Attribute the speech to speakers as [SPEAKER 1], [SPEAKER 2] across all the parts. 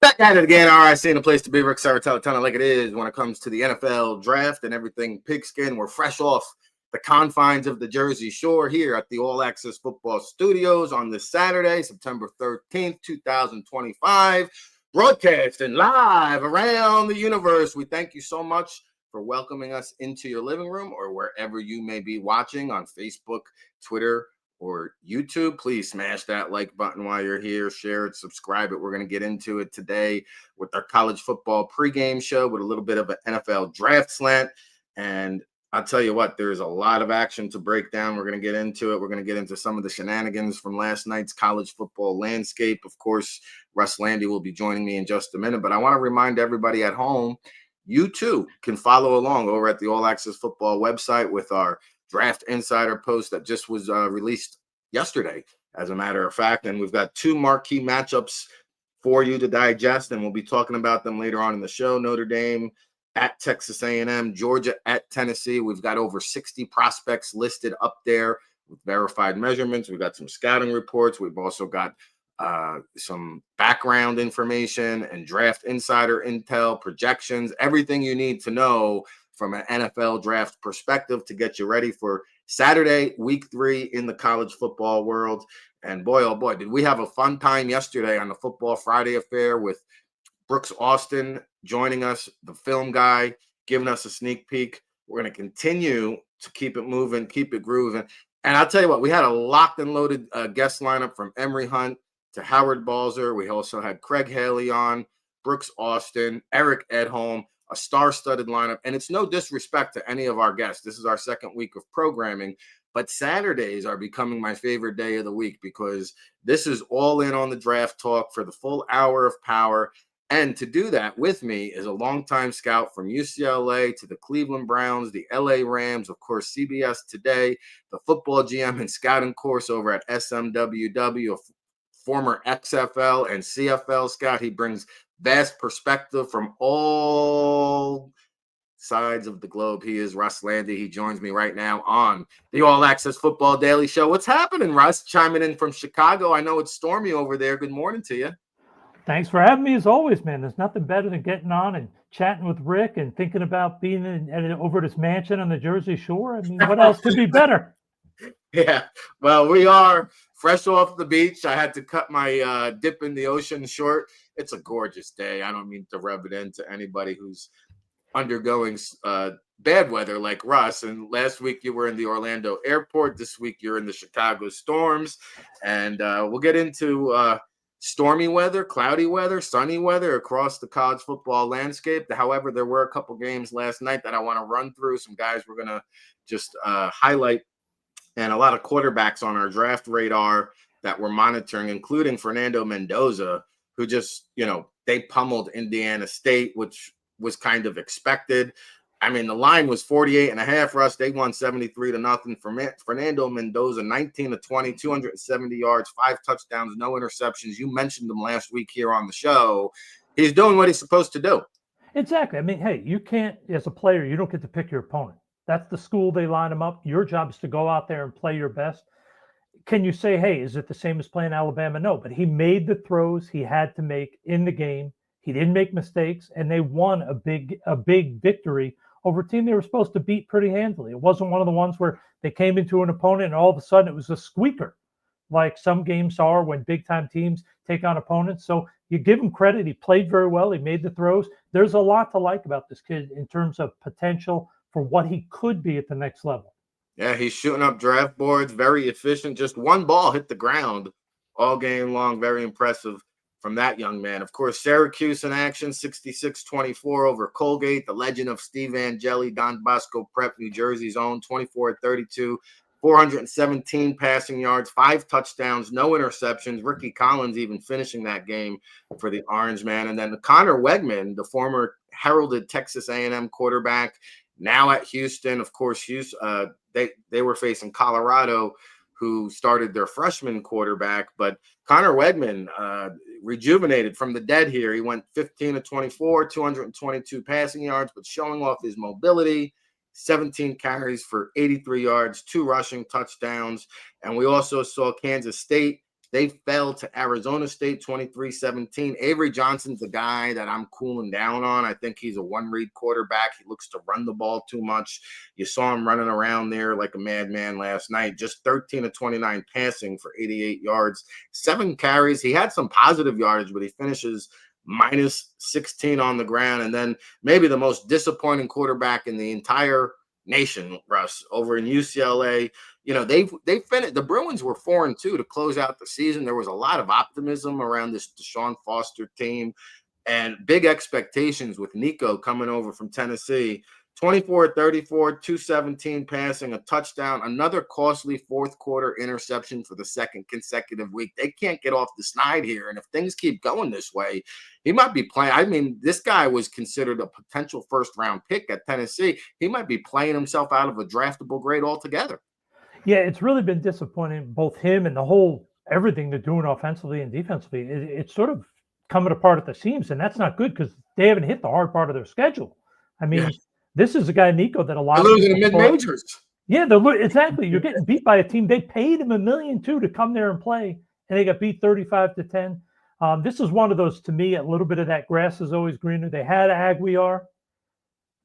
[SPEAKER 1] Back at it again. All right, seeing the place to be. Ric Serritella, telling like it is when it comes to the NFL draft and everything pigskin. We're fresh off the confines of the Jersey Shore here at the All Access Football Studios on this Saturday, September 13th, 2025. Broadcasting live around the universe. We thank you so much for welcoming us into your living room or wherever you may be watching on Facebook, Twitter, or YouTube. Please smash that like button while you're here. Share it, subscribe it. We're going to get into it today with our college football pregame show with a little bit of an NFL draft slant. And I'll tell you what, there's a lot of action to break down. We're going to get into it. We're going to get into some of the shenanigans from last night's college football landscape. Of course, Russ Lande will be joining me in just a minute. But I want to remind everybody at home, you too can follow along over at the All Access Football website with our Draft Insider post that just was released yesterday, as a matter of fact. And we've got two marquee matchups for you to digest, and we'll be talking about them later on in the show. Notre Dame at Texas A&M, Georgia at Tennessee. We've got over 60 prospects listed up there with verified measurements. We've got some scouting reports. We've also got some background information and draft insider intel, projections, everything you need to know from an NFL draft perspective to get you ready for Saturday, week 3 in the college football world. And boy, oh boy, did we have a fun time yesterday on the Football Friday affair with Brooks Austin joining us, the film guy, giving us a sneak peek. We're going to continue to keep it moving, keep it grooving. And I'll tell you what, we had a locked and loaded guest lineup from Emory Hunt to Howard Balzer. We also had Craig Haley on, Brooks Austin, Eric Edholm, a star-studded lineup. And it's no disrespect to any of our guests. This is our second week of programming, but Saturdays are becoming my favorite day of the week because this is all in on the draft talk for the full hour of power. And to do that with me is a longtime scout from UCLA to the Cleveland Browns, the LA Rams, of course, CBS Today, the football GM and scouting course over at SMWW, a former XFL and CFL scout. He brings vast perspective from all sides of the globe. He is Russ Lande. He joins me right now on the All Access Football Daily Show. What's happening, Russ? Chiming in from Chicago. I know it's stormy over there. Good morning to you.
[SPEAKER 2] Thanks for having me as always, man. There's nothing better than getting on and chatting with Rick and thinking about being over at his mansion on the Jersey Shore. I mean, what else could be better?
[SPEAKER 1] Yeah, well, we are fresh off the beach. I had to cut my dip in the ocean short. It's a gorgeous day. I don't mean to rub it into anybody who's undergoing bad weather like Russ. And last week you were in the Orlando airport. This week you're in the Chicago storms. And we'll get into stormy weather, cloudy weather, sunny weather across the college football landscape. However, there were a couple games last night that I want to run through. Some guys we're going to just highlight, and a lot of quarterbacks on our draft radar that we're monitoring, including Fernando Mendoza, who just, they pummeled Indiana State, which was kind of expected. I mean, the line was 48.5, Russ. They won 73-0. Fernando Mendoza, 19-20, 270 yards, 5 touchdowns, no interceptions. You mentioned him last week here on the show. He's doing what he's supposed to do.
[SPEAKER 2] Exactly. I mean, hey, you can't, as a player, you don't get to pick your opponent. That's the school they line them up. Your job is to go out there and play your best. Can you say, hey, is it the same as playing Alabama? No, but he made the throws he had to make in the game. He didn't make mistakes, and they won a big victory over a team they were supposed to beat pretty handily. It wasn't one of the ones where they came into an opponent and all of a sudden it was a squeaker, like some games are when big-time teams take on opponents. So you give him credit. He played very well. He made the throws. There's a lot to like about this kid in terms of potential for what he could be at the next level.
[SPEAKER 1] Yeah, he's shooting up draft boards, very efficient. Just one ball hit the ground all game long. Very impressive from that young man. Of course, Syracuse in action, 66-24 over Colgate. The legend of Steve Angeli, Don Bosco Prep, New Jersey's own, 24-32 417 passing yards, 5 touchdowns, no interceptions. Ricky Collins even finishing that game for the Orange Man. And then Connor Wegman, the former heralded Texas A&M quarterback, now at Houston. Of course, Houston, they were facing Colorado, who started their freshman quarterback. But Connor Wegman rejuvenated from the dead here. He went 15 of 24, 222 passing yards, but showing off his mobility. 17 carries for 83 yards, 2 rushing touchdowns. And we also saw Kansas State. They fell to Arizona State 23-17. Avery Johnson's the guy that I'm cooling down on. I think he's a one-read quarterback. He looks to run the ball too much. You saw him running around there like a madman last night. Just 13 of 29 passing for 88 yards, 7 carries. He had some positive yardage, but he finishes minus 16 on the ground. And then maybe the most disappointing quarterback in the entire nation, Russ, over in UCLA. You know, they finished. The Bruins were 4-2 to close out the season. There was a lot of optimism around this Deshaun Foster team and big expectations with Nico coming over from Tennessee. 24-34, 217 passing, a touchdown, another costly fourth quarter interception for the second consecutive week. They can't get off the snide here. And if things keep going this way, he might be playing. I mean, this guy was considered a potential first-round pick at Tennessee. He might be playing himself out of a draftable grade altogether.
[SPEAKER 2] Yeah, it's really been disappointing, both him and the whole everything they're doing offensively and defensively. It's sort of coming apart at the seams, and that's not good because they haven't hit the hard part of their schedule. I mean, this is a guy, Nico, that a lot
[SPEAKER 1] of losing to mid-majors.
[SPEAKER 2] Yeah, exactly. You're getting beat by a team. They paid him $1 million to come there and play, and they got beat 35-10. This is one of those, to me, a little bit of that grass is always greener. They had Aguiar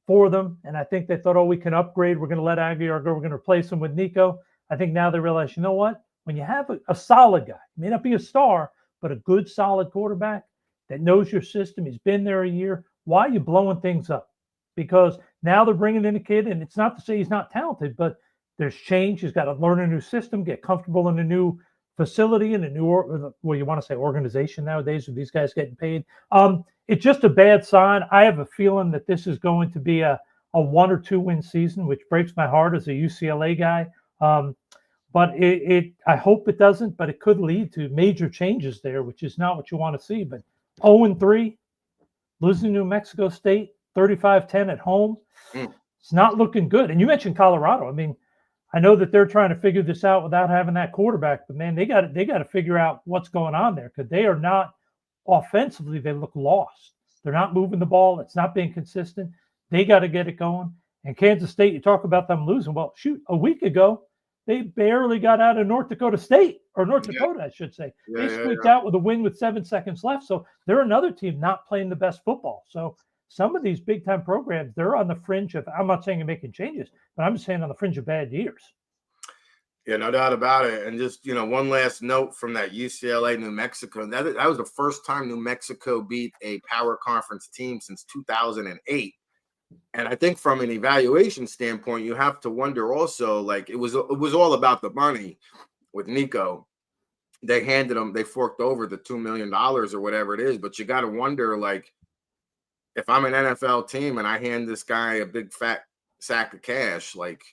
[SPEAKER 2] for them, and I think they thought, oh, we can upgrade. We're going to let Aguiar go. We're going to replace him with Nico. I think now they realize, you know what? When you have a solid guy, may not be a star, but a good, solid quarterback that knows your system, he's been there a year, why are you blowing things up? Because now they're bringing in a kid, and it's not to say he's not talented, but there's change. He's got to learn a new system, get comfortable in a new facility and a new, well, you want to say organization nowadays with these guys getting paid. It's just a bad sign. I have a feeling that this is going to be a 1 or 2 win season, which breaks my heart as a UCLA guy. But I hope it doesn't, but it could lead to major changes there, which is not what you want to see. But 0-3, losing to New Mexico State, 35-10 at home. It's not looking good. And you mentioned Colorado. I mean, I know that they're trying to figure this out without having that quarterback, but man, they got to figure out what's going on there because they are not offensively. They look lost. They're not moving the ball. It's not being consistent. They got to get it going. And Kansas State, you talk about them losing. Well, shoot, a week ago, they barely got out of North Dakota State, or North Dakota, I should say. They squeaked out with a win with 7 seconds left. So they're another team not playing the best football. So some of these big-time programs, they're on the fringe of, I'm not saying they're making changes, but I'm just saying on the fringe of bad years.
[SPEAKER 1] Yeah, no doubt about it. And just, one last note from that UCLA New Mexico. That was the first time New Mexico beat a power conference team since 2008. And I think from an evaluation standpoint, you have to wonder also, like, it was all about the money with Nico. They forked over the $2 million or whatever it is. But you got to wonder, like, if I'm an NFL team and I hand this guy a big fat sack of cash, like,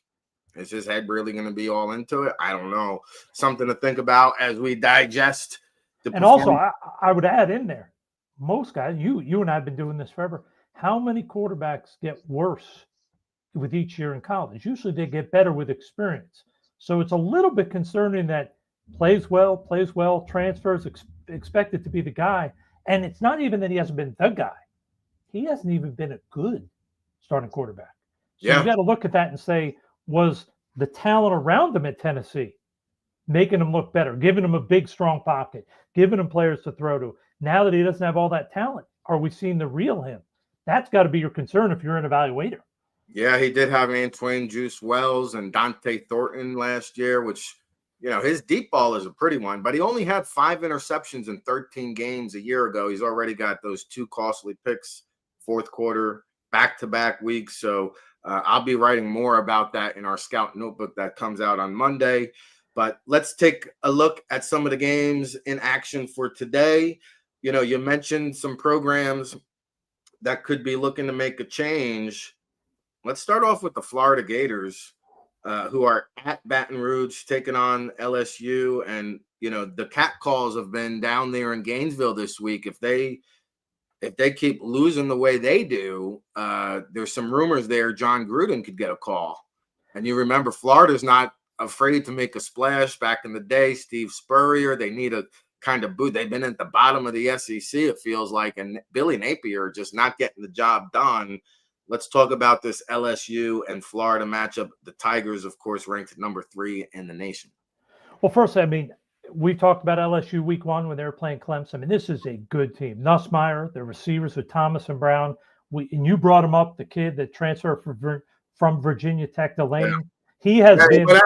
[SPEAKER 1] is his head really going to be all into it? I don't know. Something to think about as we digest the
[SPEAKER 2] And also, I would add in there, most guys, you and I have been doing this forever. How many quarterbacks get worse with each year in college? Usually they get better with experience. So it's a little bit concerning that plays well, transfers, expected to be the guy. And it's not even that he hasn't been the guy. He hasn't even been a good starting quarterback. So you got to look at that and say, was the talent around him at Tennessee making him look better, giving him a big, strong pocket, giving him players to throw to? Now that he doesn't have all that talent, are we seeing the real him? That's got to be your concern if you're an evaluator.
[SPEAKER 1] Yeah, he did have Antoine Juice Wells and Dante Thornton last year, which, his deep ball is a pretty one, but he only had 5 interceptions in 13 games a year ago. He's already got those 2 costly picks, fourth quarter, back-to-back weeks. So I'll be writing more about that in our scout notebook that comes out on Monday. But let's take a look at some of the games in action for today. You mentioned some programs that could be looking to make a change. Let's start off with the Florida Gators. who are at Baton Rouge taking on LSU. And, the cat calls have been down there in Gainesville this week. If they keep losing the way they do, there's some rumors there John Gruden could get a call. And you remember Florida's not afraid to make a splash. Back in the day, Steve Spurrier, they need a kind of boot. They've been at the bottom of the SEC, it feels like, and Billy Napier just not getting the job done. Let's talk about this LSU and Florida matchup. The Tigers, of course, ranked number 3 in the nation.
[SPEAKER 2] Well, first, I mean, we talked about LSU week 1 when they were playing Clemson. I mean, this is a good team. Nussmeier, the receivers with Thomas and Brown. And you brought him up, the kid that transferred from Virginia Tech to Lane.
[SPEAKER 1] Yeah.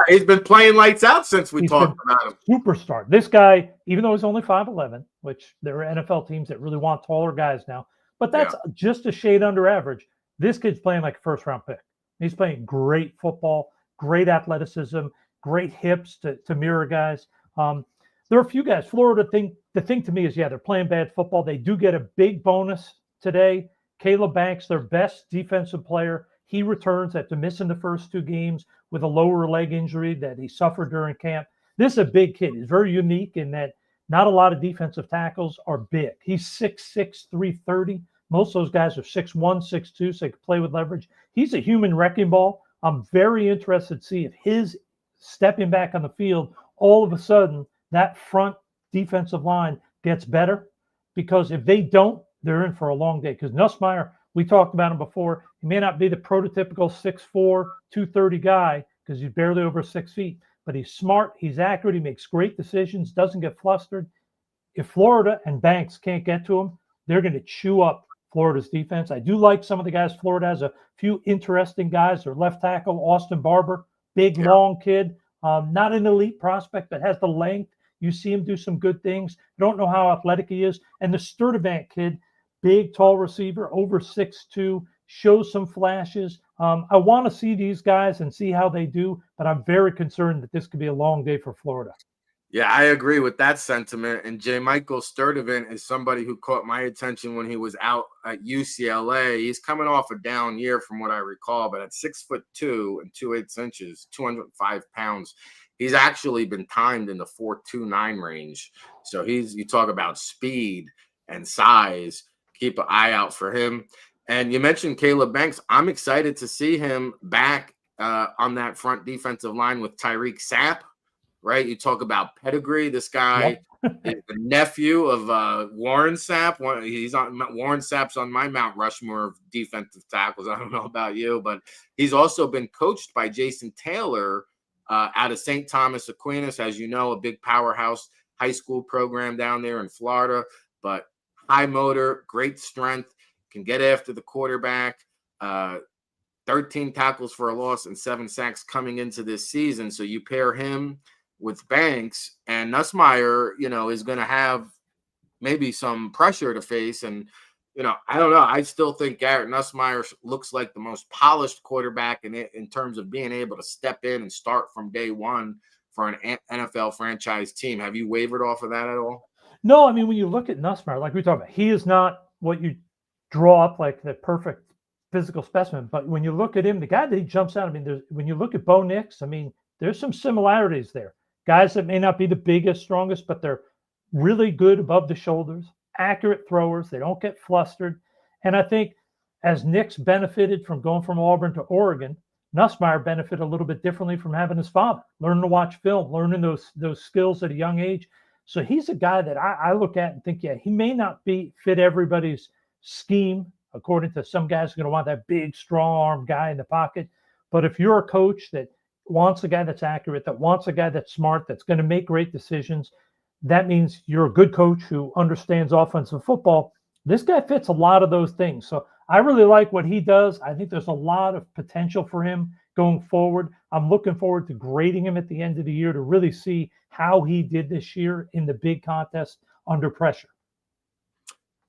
[SPEAKER 1] He's been playing lights out since we talked about him.
[SPEAKER 2] Superstar. This guy, even though he's only 5'11", which there are NFL teams that really want taller guys now, but that's just a shade under average. This kid's playing like a first-round pick. He's playing great football, great athleticism, great hips to mirror guys. There are a few guys. Florida, the thing to me is, they're playing bad football. They do get a big bonus today. Caleb Banks, their best defensive player, he returns after missing the first 2 games with a lower leg injury that he suffered during camp. This is a big kid. He's very unique in that not a lot of defensive tackles are big. He's 6'6", 330. Most of those guys are 6'1", 6'2", so they can play with leverage. He's a human wrecking ball. I'm very interested to see if his stepping back on the field, all of a sudden, that front defensive line gets better. Because if they don't, they're in for a long day. Because Nussmeier, we talked about him before, he may not be the prototypical 6'4", 230 guy because he's barely over 6 feet. But he's smart, he's accurate, he makes great decisions, doesn't get flustered. If Florida and Banks can't get to him, they're going to chew up Florida's defense. I do like some of the guys. Florida has a few interesting guys. Their left tackle, Austin Barber, big, long kid. Not an elite prospect, but has the length. You see him do some good things. I don't know how athletic he is. And the Sturdivant kid, big, tall receiver, over 6'2", shows some flashes. I want to see these guys and see how they do, but I'm very concerned that this could be a long day for Florida.
[SPEAKER 1] Yeah, I agree with that sentiment. And J. Michael Sturdivant is somebody who caught my attention when he was out at UCLA. He's coming off a down year from what I recall, but at 6'2" and 2/8 inches, 205 pounds, he's actually been timed in the 4.29 range. So you talk about speed and size. Keep an eye out for him. And you mentioned Caleb Banks. I'm excited to see him back on that front defensive line with Tyreek Sapp. Right, you talk about pedigree. This guy is the nephew of Warren Sapp. Warren Sapp's on my Mount Rushmore of defensive tackles. I don't know about you, but he's also been coached by Jason Taylor out of St. Thomas Aquinas, as you know, a big powerhouse high school program down there in Florida. But high motor, great strength, can get after the quarterback. 13 tackles for a loss and 7 sacks coming into this season. So you pair him with Banks, and Nussmeier, is going to have maybe some pressure to face. And, I don't know. I still think Garrett Nussmeier looks like the most polished quarterback in terms of being able to step in and start from day one for an NFL franchise team. Have you wavered off of that at all?
[SPEAKER 2] No, I mean, when you look at Nussmeier, like we talked about, he is not what you draw up like the perfect physical specimen. But when you look at him, the guy that he jumps out, I mean, when you look at Bo Nix, I mean, there's some similarities there. Guys that may not be the biggest, strongest, but they're really good above the shoulders, accurate throwers. They don't get flustered. And I think as Nix benefited from going from Auburn to Oregon, Nussmeier benefited a little bit differently from having his father, learning to watch film, learning those skills at a young age. So he's a guy that I look at and think, he may not fit everybody's scheme. According to some guys are going to want that big, strong arm guy in the pocket. But if you're a coach that wants a guy that's accurate, that wants a guy that's smart, that's going to make great decisions, that means you're a good coach who understands offensive football. This guy fits a lot of those things. So I really like what he does. I think there's a lot of potential for him going forward. I'm looking forward to grading him at the end of the year to really see how he did this year in the big contest under pressure.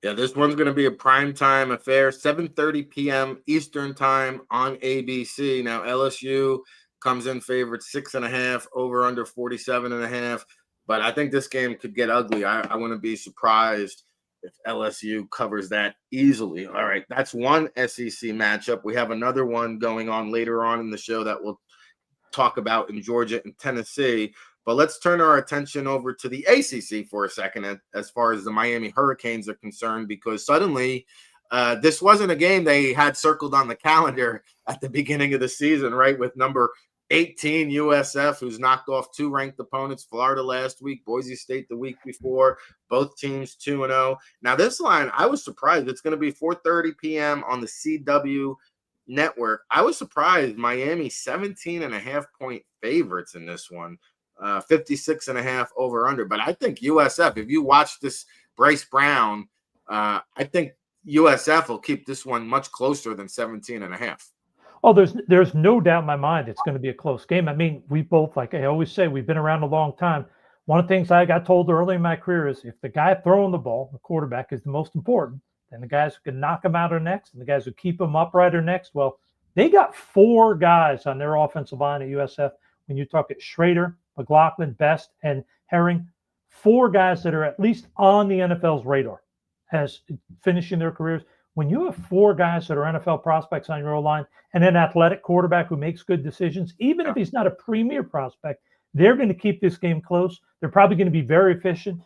[SPEAKER 1] Yeah, this one's going to be a primetime affair, 7:30 p.m. Eastern time on ABC. Now, LSU comes in favored 6.5, over under 47.5. But I think this game could get ugly. I wouldn't be surprised if LSU covers that easily. All right, that's one SEC matchup. We have another one going on later on in the show that we'll talk about in Georgia and Tennessee. But let's turn our attention over to the ACC for a second as far as the Miami Hurricanes are concerned, because suddenly this wasn't a game they had circled on the calendar at the beginning of the season, right? With number 18 USF, who's knocked off 2 ranked opponents, Florida last week, Boise State the week before, both teams 2-0. Now this line, I was surprised. It's going to be 4:30 p.m. on the CW network. I was surprised Miami 17.5-point favorites in this one, 56.5 over under. But I think USF, if you watch this Bryce Brown, I think USF will keep this one much closer than 17.5.
[SPEAKER 2] Oh, there's no doubt in my mind it's going to be a close game. I mean, we both, like I always say, we've been around a long time. One of the things I got told early in my career is if the guy throwing the ball, the quarterback, is the most important, then the guys who can knock him out are next, and the guys who keep him upright are next. Well, they got 4 guys on their offensive line at USF. When you talk at Schrader, McLaughlin, Best, and Herring, 4 guys that are at least on the NFL's radar as finishing their careers. When you have 4 guys that are NFL prospects on your O-line and an athletic quarterback who makes good decisions, even if he's not a premier prospect, they're going to keep this game close. They're probably going to be very efficient.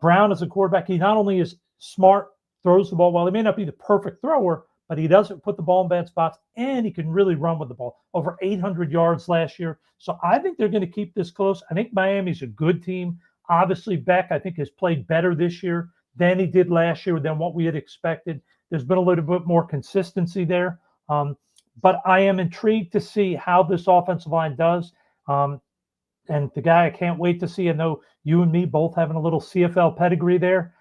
[SPEAKER 2] Brown as a quarterback, he not only is smart, throws the ball well, he may not be the perfect thrower, but he doesn't put the ball in bad spots, and he can really run with the ball. Over 800 yards last year. So I think they're going to keep this close. I think Miami's a good team. Obviously, Beck, I think, has played better this year than he did last year, than what we had expected. There's been a little bit more consistency there. But I am intrigued to see how this offensive line does. And the guy I can't wait to see, I know you and me both having a little CFL pedigree there,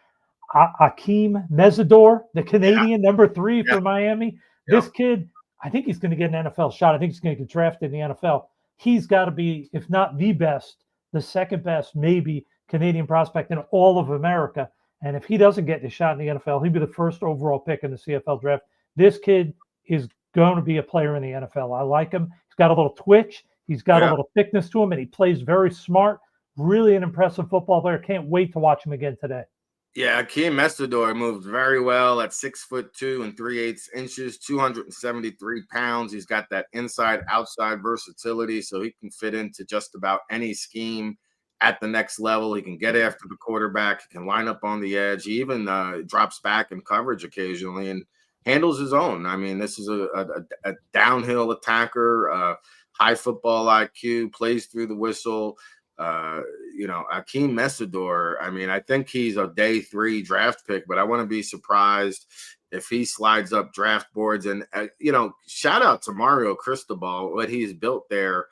[SPEAKER 2] Akeem Mesidor, the Canadian, number 3 for Miami. This kid, I think he's going to get an NFL shot. I think he's going to get drafted in the NFL. He's got to be, if not the best, the second best, maybe, Canadian prospect in all of America. And if he doesn't get a shot in the NFL, he'll be the first overall pick in the CFL draft. This kid is going to be a player in the NFL. I like him. He's got a little twitch. He's got a little thickness to him, and he plays very smart. Really an impressive football player. Can't wait to watch him again today.
[SPEAKER 1] Yeah, Akeem Mesidor moved very well at 6'2" and 3/8", 273 pounds. He's got that inside-outside versatility, so he can fit into just about any scheme at the next level. He can get after the quarterback. He can line up on the edge. He even drops back in coverage occasionally and handles his own. I mean, this is a downhill attacker, high football IQ, plays through the whistle. Akeem Mesidor, I mean, I think he's a day 3 draft pick, but I wouldn't be surprised if he slides up draft boards. And, shout out to Mario Cristobal, what he's built there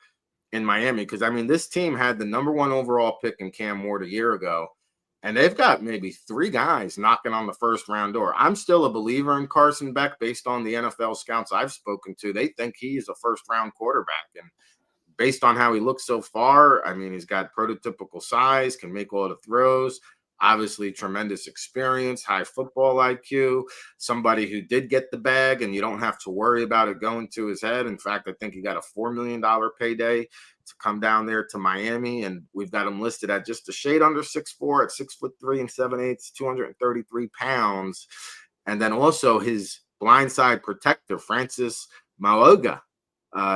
[SPEAKER 1] in Miami, because I mean, this team had the number 1 overall pick in Cam Ward a year ago, and they've got maybe 3 guys knocking on the first round door. I'm still a believer in Carson Beck based on the NFL scouts I've spoken to. They think he's a first round quarterback, and based on how he looks so far, I mean, he's got prototypical size, can make all the throws, obviously tremendous experience, high football IQ, somebody who did get the bag and you don't have to worry about it going to his head. In fact, I think he got a $4 million payday to come down there to Miami, and we've got him listed at just a shade under 6'4", at 6'3" and 7/8", 233 pounds. And then also his blindside protector, Francis Mauga,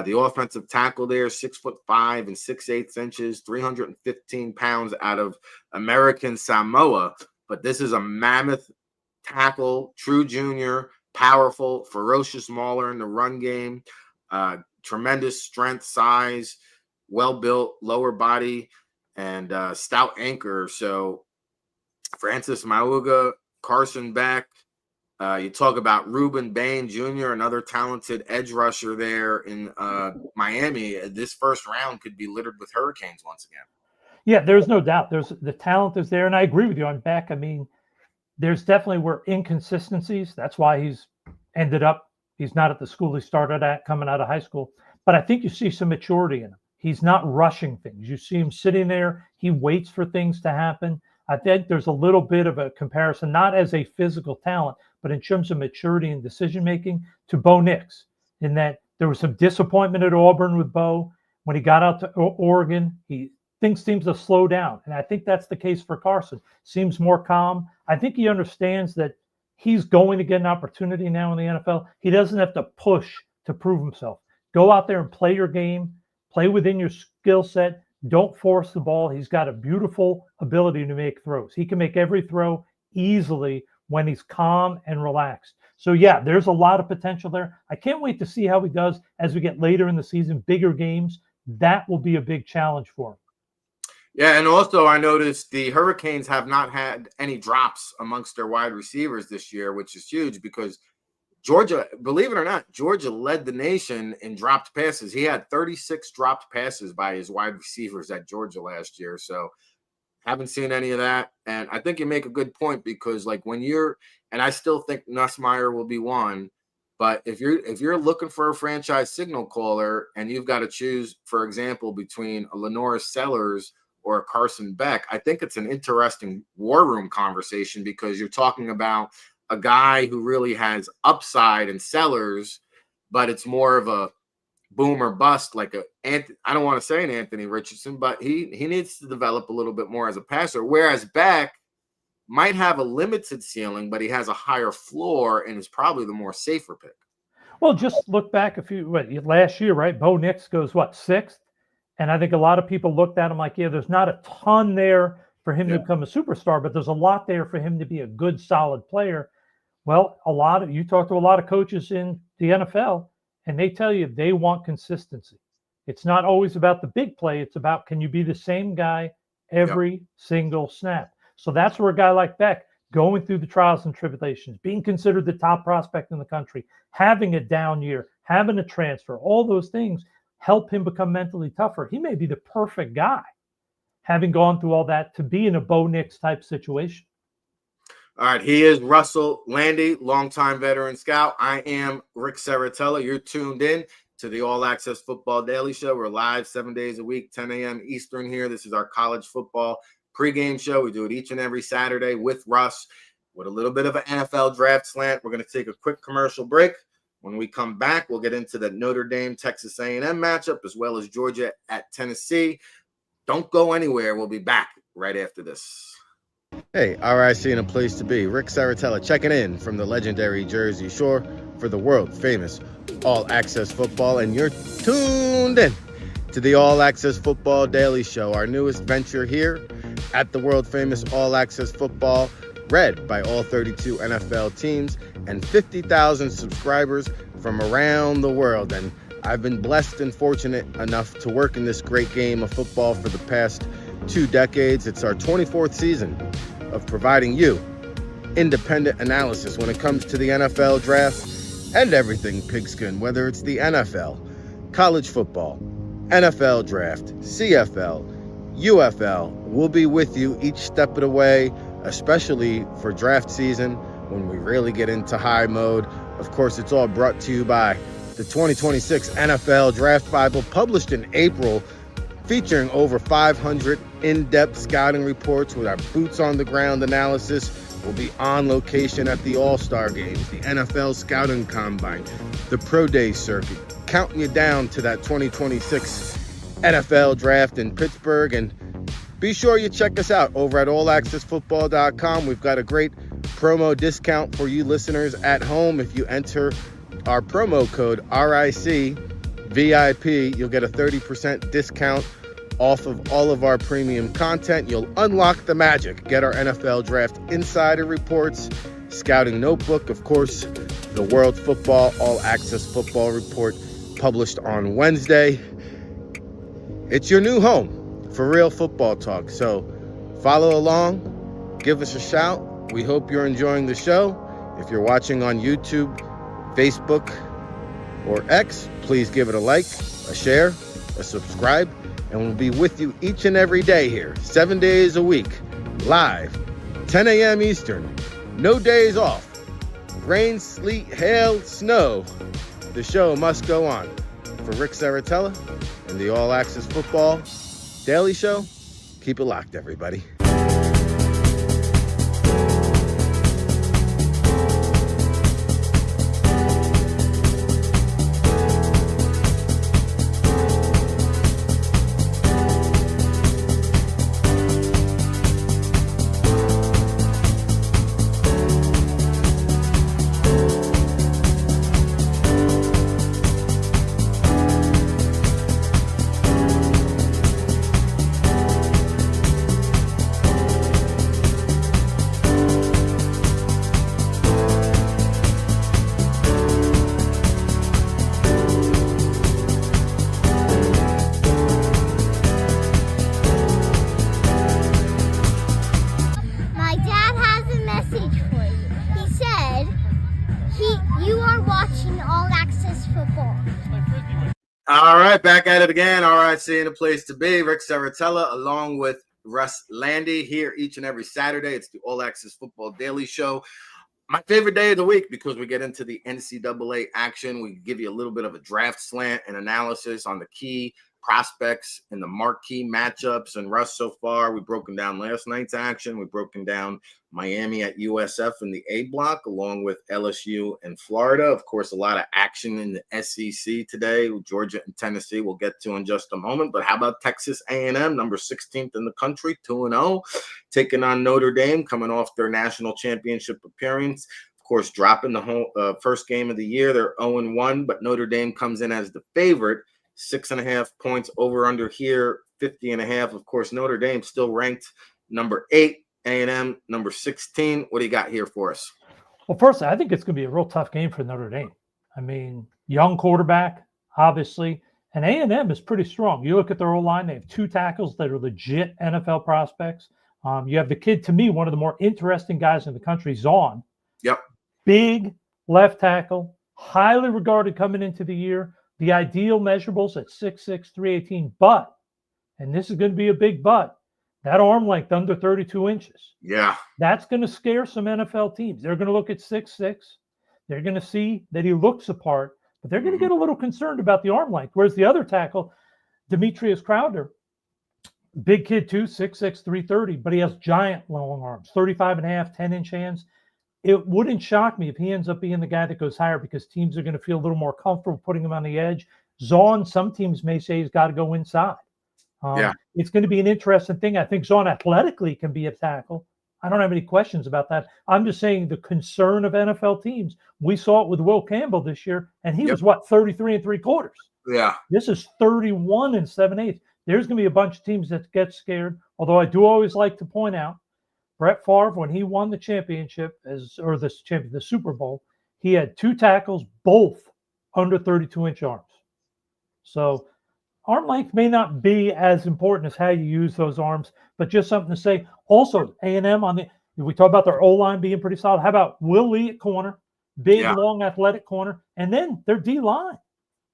[SPEAKER 1] the offensive tackle there, 6'5" and 6/8", 315 pounds, out of American Samoa. But this is a mammoth tackle, true junior, powerful, ferocious mauler in the run game, tremendous strength, size, well-built lower body, and stout anchor. So Francis Mauga, Carson Beck, you talk about Reuben Bain Jr., another talented edge rusher there in Miami. This first round could be littered with Hurricanes once again.
[SPEAKER 2] Yeah, there's no doubt. The talent is there, and I agree with you on Beck. I mean, there's definitely were inconsistencies. That's why he's not at the school he started at coming out of high school. But I think you see some maturity in him. He's not rushing things. You see him sitting there. He waits for things to happen. I think there's a little bit of a comparison, not as a physical talent, but in terms of maturity and decision-making, to Bo Nix, in that there was some disappointment at Auburn with Bo. When he got out to Oregon, things seems to slow down. And I think that's the case for Carson. Seems more calm. I think he understands that he's going to get an opportunity now in the NFL. He doesn't have to push to prove himself. Go out there and play your game. Play within your skill set. Don't force the ball. He's got a beautiful ability to make throws. He can make every throw easily when he's calm and relaxed. So, yeah, there's a lot of potential there. I can't wait to see how he does as we get later in the season, bigger games. That will be a big challenge for him.
[SPEAKER 1] Yeah, and also I noticed the Hurricanes have not had any drops amongst their wide receivers this year, which is huge because Georgia, believe it or not, Georgia led the nation in dropped passes. He had 36 dropped passes by his wide receivers at Georgia last year. So haven't seen any of that. And I think you make a good point because like when you're, and I still think Nussmeier will be one, but if you're looking for a franchise signal caller and you've got to choose, for example, between a Lenora Sellers or a Carson Beck, I think it's an interesting war room conversation because you're talking about a guy who really has upside in Sellers, but it's more of a boom or bust, like I don't want to say an Anthony Richardson, but he needs to develop a little bit more as a passer. Whereas Beck might have a limited ceiling, but he has a higher floor and is probably the more safer pick.
[SPEAKER 2] Well, just look back last year, right? Bo Nix goes, 6th? And I think a lot of people looked at him like, yeah, there's not a ton there for him to become a superstar, but there's a lot there for him to be a good, solid player. Well, you talk to a lot of coaches in the NFL, and they tell you they want consistency. It's not always about the big play. It's about, can you be the same guy every single snap? So that's where a guy like Beck, going through the trials and tribulations, being considered the top prospect in the country, having a down year, having a transfer, all those things help him become mentally tougher. He may be the perfect guy, having gone through all that, to be in a Bo Nix type situation.
[SPEAKER 1] All right, he is Russell Lande, longtime veteran scout. I am Ric Serritella. You're tuned in to the All Access Football Daily Show. We're live 7 days a week, 10 a.m. Eastern here. This is our college football pregame show. We do it each and every Saturday with Russ with a little bit of an NFL draft slant. We're going to take a quick commercial break. When we come back, we'll get into the Notre Dame Texas A&M matchup as well as Georgia at Tennessee. Don't go anywhere. We'll be back right after this. Hey, RIC and a place to be. Ric Serritella checking in from the legendary Jersey Shore for the world-famous All Access Football, and you're tuned in to the All Access Football Daily Show, our newest venture here at the world-famous All Access Football, read by all 32 NFL teams and 50,000 subscribers from around the world. And I've been blessed and fortunate enough to work in this great game of football for the past 2 decades. It's our 24th season of providing you independent analysis when it comes to the NFL draft and everything pigskin, whether it's the NFL, college football, NFL draft, CFL, UFL. We'll be with you each step of the way, especially for draft season when we really get into high mode. Of course, it's all brought to you by the 2026 NFL Draft Bible, published in April, featuring over 500 in-depth scouting reports with our boots-on-the-ground analysis. We'll be on location at the All-Star Games, the NFL Scouting Combine, the Pro Day circuit, counting you down to that 2026 NFL Draft in Pittsburgh. And be sure you check us out over at allaccessfootball.com. We've got a great promo discount for you listeners at home. If you enter our promo code RICVIP, you'll get a 30% discount off of all of our premium content. You'll unlock the magic. Get our NFL Draft Insider Reports, Scouting Notebook, of course, the World Football All Access Football Report, published on Wednesday. It's your new home for real football talk. So follow along, give us a shout. We hope you're enjoying the show. If you're watching on YouTube, Facebook, or X, please give it a like, a share, a subscribe, and we'll be with you each and every day here, 7 days a week, live, 10 a.m. Eastern, no days off, rain, sleet, hail, snow. The show must go on. For Ric Serritella and the All Access Football Daily Show, keep it locked, everybody. right, back at it again. All right, seeing a place to be. Ric Serritella, along with Russ Lande, here each and every Saturday. It's the All Access Football Daily Show. My favorite day of the week because we get into the NCAA action. We give you a little bit of a draft slant and analysis on the key prospects and the marquee matchups. And Russ, so far, we've broken down last night's action. We've broken down Miami at USF in the A block, along with LSU and Florida. Of course, a lot of action in the SEC today. Georgia and Tennessee we'll get to in just a moment. But how about Texas A&M, number 16th in the country, 2-0, taking on Notre Dame, coming off their national championship appearance. Of course, dropping the whole first game of the year. They're 0-1, but Notre Dame comes in as the favorite. 6.5 points over under here, 50.5. Of course, Notre Dame still ranked number 8, A&M number 16. What do you got here for us?
[SPEAKER 2] Well, first, I think it's going to be a real tough game for Notre Dame. I mean, young quarterback, obviously, and A&M is pretty strong. You look at their O-line, they have 2 tackles that are legit NFL prospects. You have the kid, to me, one of the more interesting guys in the country, Zahn.
[SPEAKER 1] Yep.
[SPEAKER 2] Big left tackle, highly regarded coming into the year. The ideal measurables at 6'6", 318, but, and this is going to be a big but, that arm length under 32 inches.
[SPEAKER 1] Yeah.
[SPEAKER 2] That's going to scare some NFL teams. They're going to look at 6'6". They're going to see that he looks the part, but they're going to get a little concerned about the arm length. Whereas the other tackle, Demetrius Crowder, big kid too, 6'6", 330, but he has giant long arms, 35.5, 10-inch hands. It wouldn't shock me if he ends up being the guy that goes higher because teams are going to feel a little more comfortable putting him on the edge. Zahn, some teams may say he's got to go inside. It's going to be an interesting thing. I think Zahn athletically can be a tackle. I don't have any questions about that. I'm just saying the concern of NFL teams. We saw it with Will Campbell this year, and he was, 33 3/4.
[SPEAKER 1] Yeah.
[SPEAKER 2] This is 31 7/8. There's going to be a bunch of teams that get scared, although I do always like to point out, Brett Favre, when he won the championship, the Super Bowl, he had 2 tackles, both under 32-inch arms. So arm length may not be as important as how you use those arms, but just something to say. Also, A&M we talk about their O-line being pretty solid. How about Will Lee at corner, big, long, athletic corner, and then their D-line.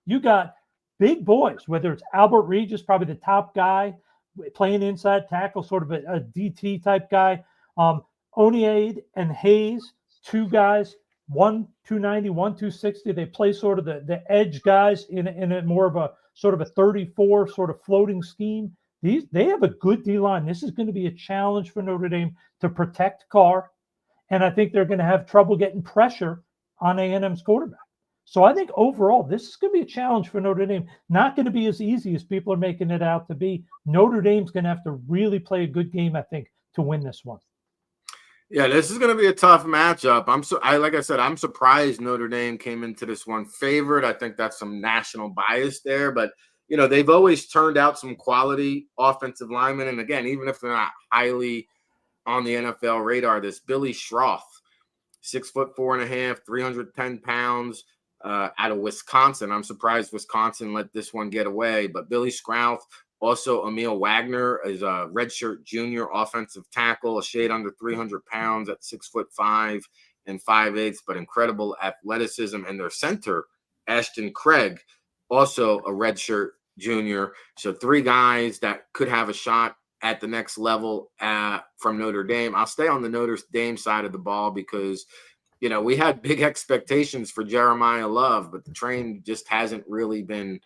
[SPEAKER 2] You got big boys, whether it's Albert Regis, probably the top guy, playing inside tackle, sort of a DT type guy. Oniade and Hayes, 2 guys, one 290, one 260. They play sort of the edge guys in a more of a sort of a 34 sort of floating scheme. They have a good D-line. This is going to be a challenge for Notre Dame to protect Carr, and I think they're going to have trouble getting pressure on A&M's quarterback. So I think overall, this is going to be a challenge for Notre Dame. Not going to be as easy as people are making it out to be. Notre Dame's going to have to really play a good game, I think, to win this one.
[SPEAKER 1] Yeah, this is going to be a tough matchup. Like I said, I'm surprised Notre Dame came into this one favored. I think that's some national bias there, but they've always turned out some quality offensive linemen. And again, even if they're not highly on the NFL radar, this Billy Schroth, 6'4.5", 310 pounds, out of Wisconsin. I'm surprised Wisconsin let this one get away, but Billy Schroth. Also, Emil Wagner is a redshirt junior offensive tackle, a shade under 300 pounds at 6'5" and 5/8, but incredible athleticism. And their center, Ashton Craig, also a redshirt junior. So 3 guys that could have a shot at the next level from Notre Dame. I'll stay on the Notre Dame side of the ball because, we had big expectations for Jeremiah Love, but the train just hasn't really been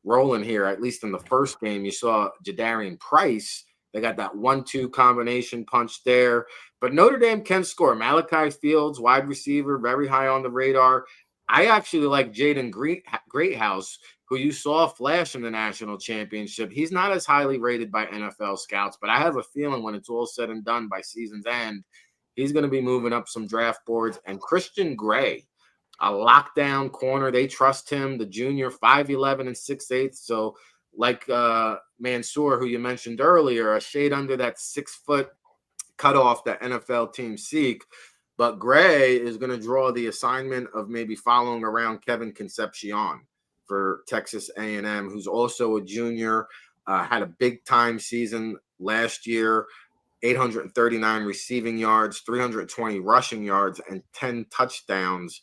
[SPEAKER 1] rolling here. At least in the first game, you saw Jadarian Price. They got that 1-2 combination punch there. But Notre Dame can score. Malachi Fields, wide receiver, very high on the radar. I actually like Jaden Greathouse, who you saw flash in the national championship. He's not as highly rated by NFL scouts, but I have a feeling when it's all said and done by season's end, he's going to be moving up some draft boards. And Christian Gray, a lockdown corner. They trust him, the junior, 5'11" and 6'8". So like Mansour, who you mentioned earlier, a shade under that 6-foot cutoff that NFL teams seek. But Gray is going to draw the assignment of maybe following around Kevin Concepcion for Texas A&M, who's also a junior, had a big-time season last year, 839 receiving yards, 320 rushing yards, and 10 touchdowns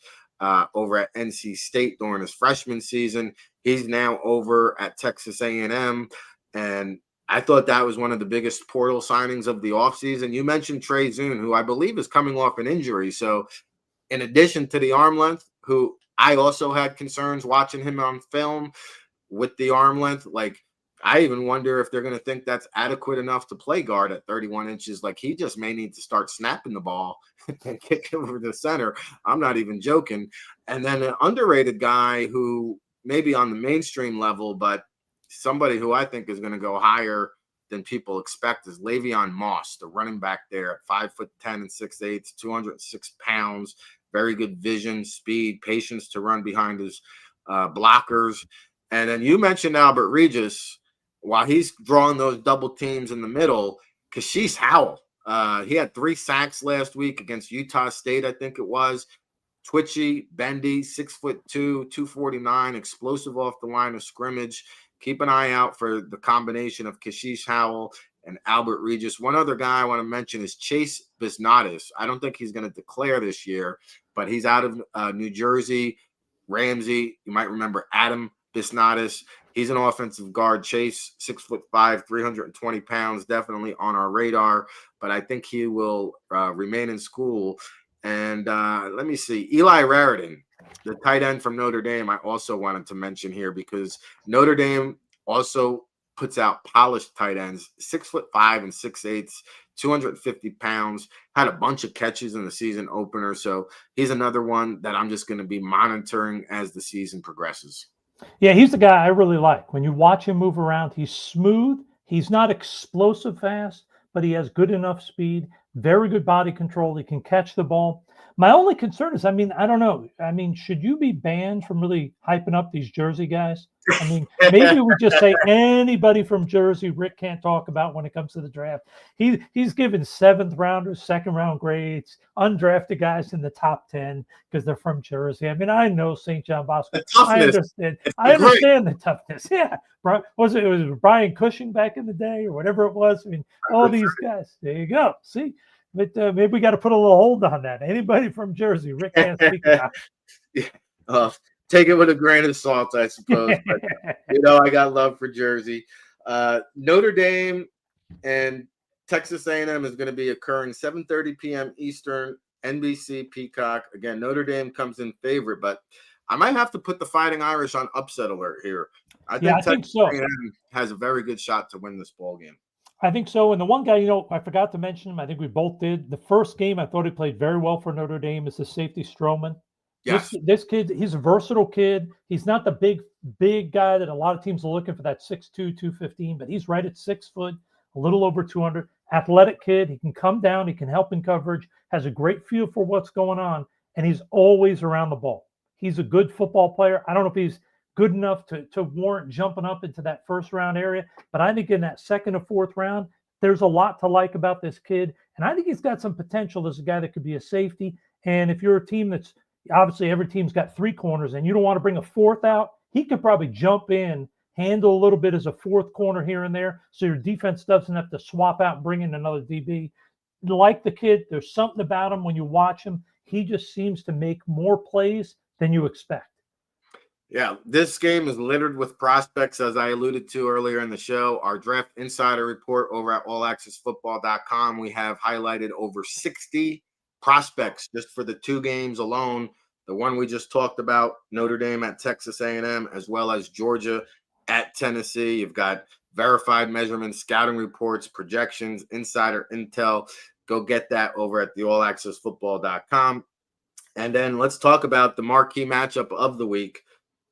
[SPEAKER 1] over at NC State during his freshman season. He's now over at Texas A&M, and I thought that was one of the biggest portal signings of the offseason. You mentioned Trey Zune, who I believe is coming off an injury. So in addition to the arm length, who I also had concerns watching him on film with the arm length, like I even wonder if they're going to think that's adequate enough to play guard at 31 inches. Like he just may need to start snapping the ball and kick it over the center. I'm not even joking. And then an underrated guy who maybe on the mainstream level, but somebody who I think is going to go higher than people expect is Le'Veon Moss, the running back there at 5'10" and 6'8", 206 pounds. Very good vision, speed, patience to run behind his blockers. And then you mentioned Albert Regis. While he's drawing those double teams in the middle, Kashish Howell, he had 3 sacks last week against Utah State, I think it was. Twitchy, bendy, 6'2", 249, explosive off the line of scrimmage. Keep an eye out for the combination of Kashish Howell and Albert Regis. One other guy I want to mention is Chase Bisnatis. I don't think he's going to declare this year, but he's out of New Jersey. Ramsey, you might remember Adam Bisnatis. He's an offensive guard. Chase, 6'5", 320 pounds, definitely on our radar, but I think he will remain in school. And let me see, Eli Raritan, the tight end from Notre Dame, I also wanted to mention here because Notre Dame also puts out polished tight ends, 6'5" and 6'8", 250 pounds, had a bunch of catches in the season opener. So he's another one that I'm just going to be monitoring as the season progresses.
[SPEAKER 2] Yeah, he's the guy I really like. When you watch him move around, he's smooth. He's not explosive fast, but he has good enough speed, very good body control. He can catch the ball. My only concern is, I don't know. Should you be banned from really hyping up these Jersey guys? Maybe we just say anybody from Jersey Rick can't talk about when it comes to the draft. He's given 7th rounders, 2nd round grades, undrafted guys in the top 10 because they're from Jersey. I know St. John Bosco. I understand the toughness. Yeah. It was Brian Cushing back in the day or whatever it was. All these guys. There you go. See? But maybe we got to put a little hold on that. Anybody from Jersey, Rick can't speak about.
[SPEAKER 1] Take it with a grain of salt, I suppose. But, I got love for Jersey. Notre Dame and Texas A&M is going to be occurring 7:30 p.m. Eastern, NBC Peacock. Again, Notre Dame comes in favorite, but I might have to put the Fighting Irish on upset alert here. I think Texas A&M has a very good shot to win this ball game.
[SPEAKER 2] I think so. And the one guy, I forgot to mention him. I think we both did. The first game, I thought he played very well for Notre Dame is the safety Stroman.
[SPEAKER 1] Yes.
[SPEAKER 2] This kid, he's a versatile kid. He's not the big guy that a lot of teams are looking for, that 6'2", 215, but he's right at 6 foot, a little over 200. Athletic kid. He can come down. He can help in coverage, has a great feel for what's going on, and he's always around the ball. He's a good football player. I don't know if he's good enough to warrant jumping up into that 1st round area. But I think in that 2nd or 4th round, there's a lot to like about this kid. And I think he's got some potential as a guy that could be a safety. And if you're a team that's obviously every team's got 3 corners and you don't want to bring a 4th out, he could probably jump in, handle a little bit as a 4th corner here and there. So your defense doesn't have to swap out and bring in another DB. Like the kid, there's something about him when you watch him. He just seems to make more plays than you expect.
[SPEAKER 1] Yeah, this game is littered with prospects, as I alluded to earlier in the show. Our draft insider report over at allaccessfootball.com, we have highlighted over 60 prospects just for the 2 games alone. The one we just talked about, Notre Dame at Texas A&M, as well as Georgia at Tennessee. You've got verified measurements, scouting reports, projections, insider intel. Go get that over at the allaccessfootball.com. And then let's talk about the marquee matchup of the week,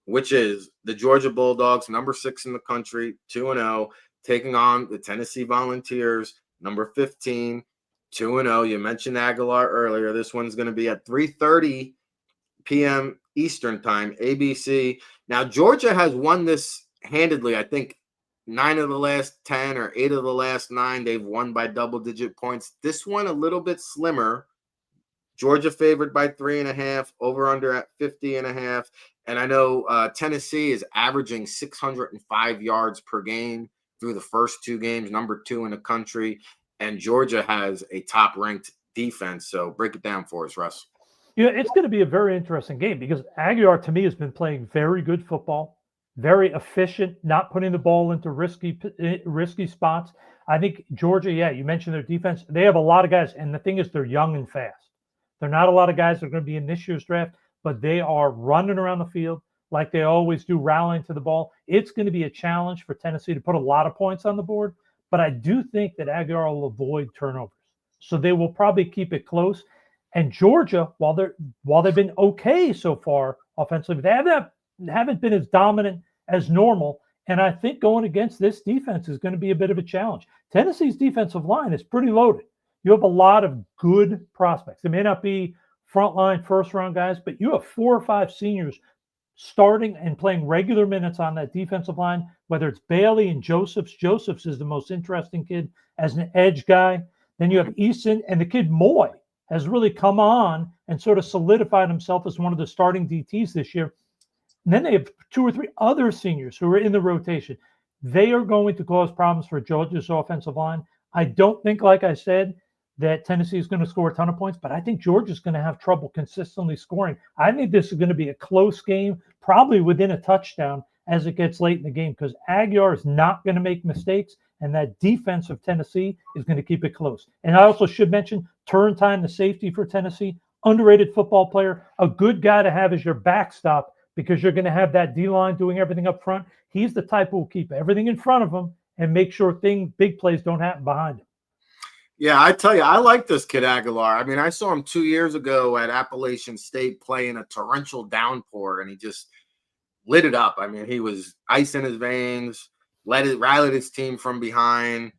[SPEAKER 1] which is the Georgia Bulldogs, number 6 in the country, 2-0, taking on the Tennessee Volunteers, number 15, 2-0. You mentioned Aguilar earlier. This one's going to be at 3:30 p.m. Eastern time, ABC. Now, Georgia has won this handedly. I think 9 of the last 10 or 8 of the last 9, they've won by double-digit points. This one a little bit slimmer. Georgia favored by 3.5, over-under at 50.5. And I know Tennessee is averaging 605 yards per game through the first 2 games, number 2 in the country. And Georgia has a top-ranked defense. So break it down for us, Russ.
[SPEAKER 2] It's going to be a very interesting game because Aguilar, to me, has been playing very good football. very efficient, not putting the ball into risky spots. I think Georgia, yeah, you mentioned their defense. They have a lot of guys, and the thing is, they're young and fast. They're not a lot of guys that are going to be in this year's draft, but they are running around the field like they always do, rallying to the ball. It's going to be a challenge for Tennessee to put a lot of points on the board, but I do think that Aguilar will avoid turnovers. So they will probably keep it close. And Georgia, while they've been okay so far offensively, they haven't been as dominant as normal. And I think going against this defense is going to be a bit of a challenge. Tennessee's defensive line is pretty loaded. You have a lot of good prospects. They may not be frontline first-round guys, but you have 4 or 5 seniors starting and playing regular minutes on that defensive line, whether it's Bailey and Josephs. Josephs is the most interesting kid as an edge guy. Then you have Easton, and the kid Moy has really come on and sort of solidified himself as one of the starting DTs this year. And then they have 2 or 3 other seniors who are in the rotation. They are going to cause problems for Georgia's offensive line. I don't think, like I said, that Tennessee is going to score a ton of points, but I think Georgia's going to have trouble consistently scoring. I think this is going to be a close game, probably within a touchdown as it gets late in the game, because Aguilar is not going to make mistakes, and that defense of Tennessee is going to keep it close. And I also should mention Turntime, the safety for Tennessee, underrated football player, a good guy to have as your backstop, because you're going to have that D-line doing everything up front. He's the type who will keep everything in front of him and make sure big plays don't happen behind him.
[SPEAKER 1] Yeah, I tell you, I like this kid Aguilar. I mean, I saw him 2 years ago at Appalachian State playing a torrential downpour, and he just lit it up. I mean, he was ice in his veins, rallied his team from behind.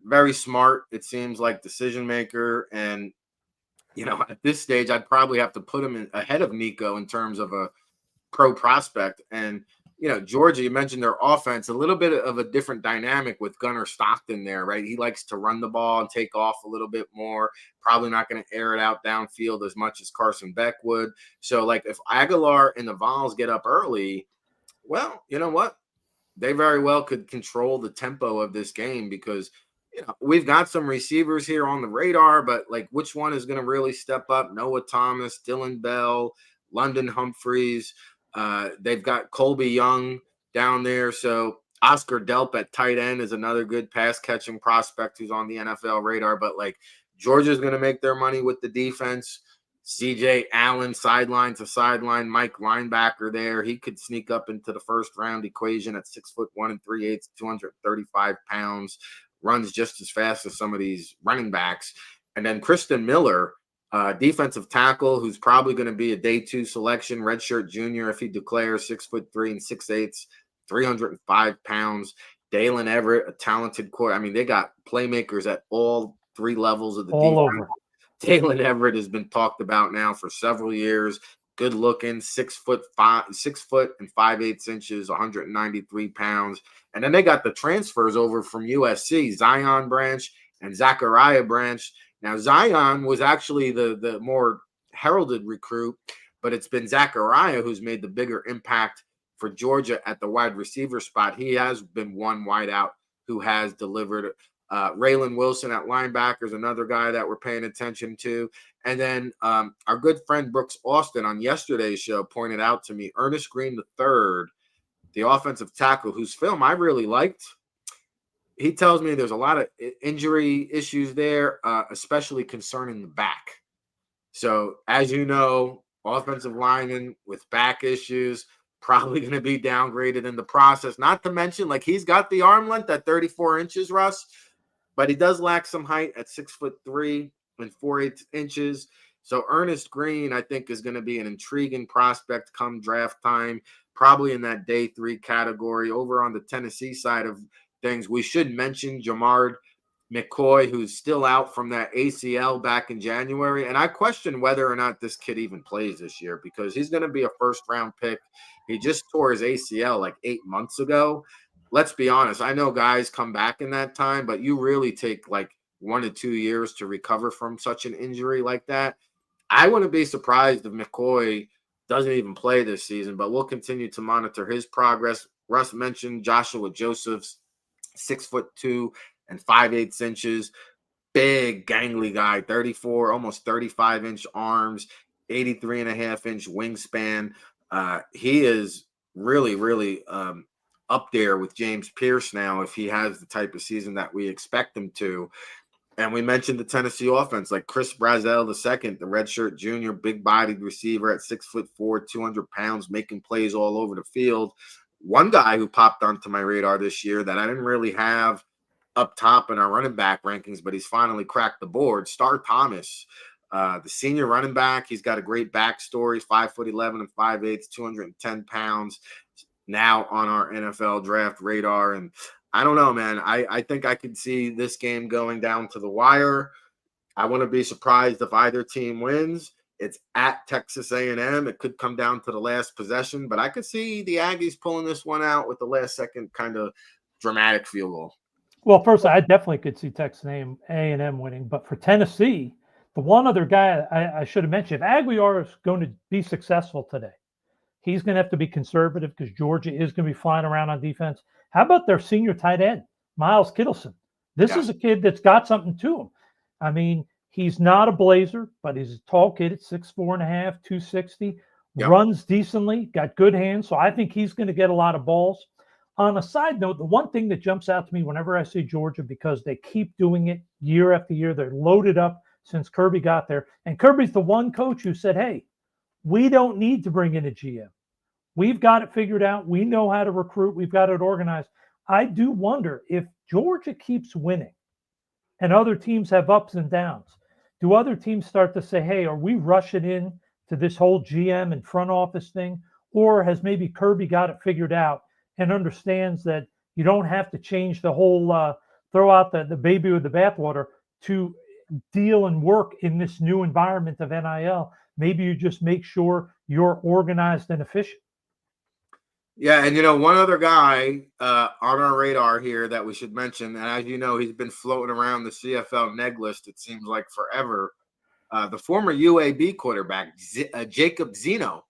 [SPEAKER 1] Very smart, it seems like, decision maker. And, you know, at this stage, I'd probably have to put him ahead of Nico in terms of a pro prospect. And, you know, Georgia, you mentioned their offense, a little bit of a different dynamic with Gunnar Stockton there, right? He likes to run the ball and take off a little bit more, probably not going to air it out downfield as much as Carson Beck would. So, like, if Aguilar and the Vols get up early, well, you know what? They very well could control the tempo of this game, because, you know, we've got some receivers here on the radar, but, like, which one is going to really step up? Noah Thomas, Dylan Bell, London Humphreys. They've got Colby Young down there. So Oscar Delp at tight end is another good pass catching prospect who's on the NFL radar. But, like, Georgia's going to make their money with the defense. CJ Allen, sideline to sideline, Mike linebacker there. He could sneak up into the first round equation at 6'1" 3/8", 235 pounds, runs just as fast as some of these running backs. And then Kristen Miller, defensive tackle, who's probably going to be a day 2 selection, redshirt junior if he declares, 6'3" 6/8", 305 pounds. Dalen Everett, a talented core. I mean, they got playmakers at all 3 levels of the
[SPEAKER 2] all
[SPEAKER 1] defense.
[SPEAKER 2] over.
[SPEAKER 1] Dalen Everett has been talked about now for several years. Good looking, 6 foot and 5/8 inches, 193 pounds. And then they got the transfers over from USC, Zion Branch and Zachariah Branch. Now, Zion was actually the more heralded recruit, but it's been Zachariah who's made the bigger impact for Georgia at the wide receiver spot. He has been one wideout who has delivered. Raylan Wilson at linebacker is another guy that we're paying attention to. And then our good friend Brooks Austin on yesterday's show pointed out to me Ernest Green III, the offensive tackle, whose film I really liked. He tells me there's a lot of injury issues there, especially concerning the back. So, as you know, offensive lineman with back issues, probably going to be downgraded in the process. Not to mention, like, he's got the arm length at 34 inches, Russ, but he does lack some height at 6'3" 4/8 inches. So Ernest Green, I think, is going to be an intriguing prospect come draft time, probably in that day 3 category. Over on the Tennessee side of things, we should mention Jamard McCoy, who's still out from that ACL back in January. And I question whether or not this kid even plays this year, because he's going to be a first-round pick. He just tore his ACL like 8 months ago. Let's be honest. I know guys come back in that time, but you really take like 1 to 2 years to recover from such an injury like that. I wouldn't be surprised if McCoy doesn't even play this season, but we'll continue to monitor his progress. Russ mentioned Joshua Josephs, 6'2" 5/8 inches, big gangly guy, 34, almost 35-inch arms, 83.5-inch wingspan. He is really, really up there with James Pierce now if he has the type of season that we expect him to. And we mentioned the Tennessee offense, like Chris Brazzell II, the redshirt junior, big-bodied receiver at 6'4", 200 pounds, making plays all over the field. One guy who popped onto my radar this year that I didn't really have up top in our running back rankings, but he's finally cracked the board, Star Thomas, the senior running back. He's got a great backstory, 5'11" and 5'8", 210 pounds, now on our NFL draft radar. And I don't know, man. I think I could see this game going down to the wire. I wouldn't be surprised if either team wins. It's at Texas A&M. It could come down to the last possession, but I could see the Aggies pulling this one out with the last second kind of dramatic field goal.
[SPEAKER 2] Well, first, I definitely could see Texas A&M winning, but for Tennessee, the one other guy I should have mentioned, if Aguilar is going to be successful today, he's going to have to be conservative because Georgia is going to be flying around on defense. How about their senior tight end, Miles Kittleson? This is a kid that's got something to him. I mean, he's not a blazer, but he's a tall kid at 6'4.5", 260, runs decently, got good hands. So I think he's going to get a lot of balls. On a side note, the one thing that jumps out to me whenever I see Georgia, because they keep doing it year after year, they're loaded up since Kirby got there. And Kirby's the one coach who said, hey, we don't need to bring in a GM. We've got it figured out. We know how to recruit. We've got it organized. I do wonder if Georgia keeps winning and other teams have ups and downs, do other teams start to say, hey, are we rushing in to this whole GM and front office thing? Or has maybe Kirby got it figured out and understands that you don't have to change the whole, throw out the baby with the bathwater to deal and work in this new environment of NIL. Maybe you just make sure you're organized and efficient.
[SPEAKER 1] Yeah, and one other guy on our radar here that we should mention, and as you know, he's been floating around the CFL neg list, it seems like forever. The former UAB quarterback, Jacob Zeno,